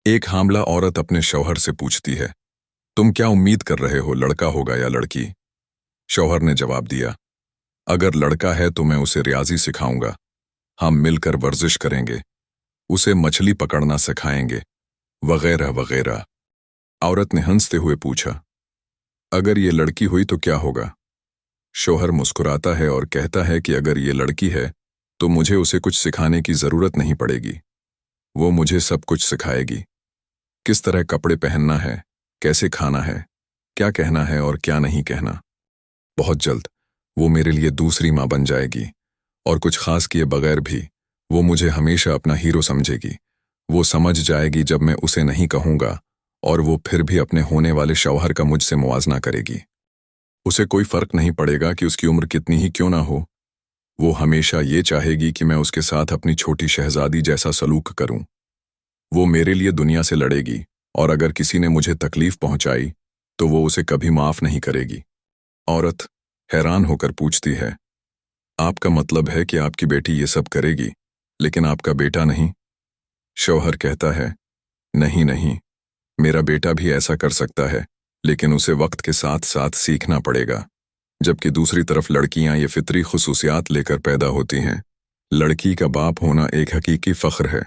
एक हामला औरत अपने शौहर से पूछती है, तुम क्या उम्मीद कर रहे हो, लड़का होगा या लड़की? शौहर ने जवाब दिया, अगर लड़का है तो मैं उसे रियाजी सिखाऊंगा, हम मिलकर वर्जिश करेंगे, उसे मछली पकड़ना सिखाएंगे, वगैरह वगैरह। औरत ने हंसते हुए पूछा, अगर ये लड़की हुई तो क्या होगा? शौहर मुस्कुराता है और कहता है कि अगर ये लड़की है तो मुझे उसे कुछ सिखाने की जरूरत नहीं पड़ेगी, वो मुझे सब कुछ सिखाएगी। किस तरह कपड़े पहनना है, कैसे खाना है, क्या कहना है और क्या नहीं कहना। बहुत जल्द वो मेरे लिए दूसरी माँ बन जाएगी और कुछ खास किए बगैर भी वो मुझे हमेशा अपना हीरो समझेगी। वो समझ जाएगी जब मैं उसे नहीं कहूँगा और वो फिर भी अपने होने वाले शौहर का मुझसे मुआवजा करेगी। उसे कोई फर्क नहीं पड़ेगा कि उसकी उम्र कितनी ही क्यों ना हो। वो हमेशा ये चाहेगी कि मैं उसके साथ अपनी छोटी शहजादी जैसा सलूक करूं। वो मेरे लिए दुनिया से लड़ेगी और अगर किसी ने मुझे तकलीफ पहुंचाई तो वो उसे कभी माफ नहीं करेगी। औरत हैरान होकर पूछती है, आपका मतलब है कि आपकी बेटी ये सब करेगी लेकिन आपका बेटा नहीं? शौहर कहता है, नहीं नहीं, मेरा बेटा भी ऐसा कर सकता है लेकिन उसे वक्त के साथ साथ सीखना पड़ेगा। जबकि दूसरी तरफ लड़कियां ये फितरी खुसूसियात लेकर पैदा होती हैं। लड़की का बाप होना एक हकीकी फख्र है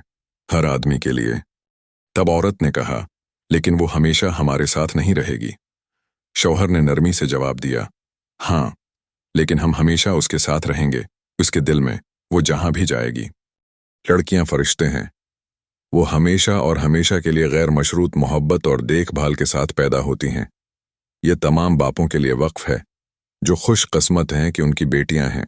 हर आदमी के लिए। तब औरत ने कहा, लेकिन वो हमेशा हमारे साथ नहीं रहेगी। शौहर ने नरमी से जवाब दिया, हाँ, लेकिन हम हमेशा उसके साथ रहेंगे, उसके दिल में, वो जहां भी जाएगी। लड़कियां फरिश्ते हैं, वो हमेशा और हमेशा के लिए गैर मशरूत मोहब्बत और देखभाल के साथ पैदा होती हैं। ये तमाम बापों के लिए वक्फ है जो खुश किस्मत हैं कि उनकी बेटियां हैं।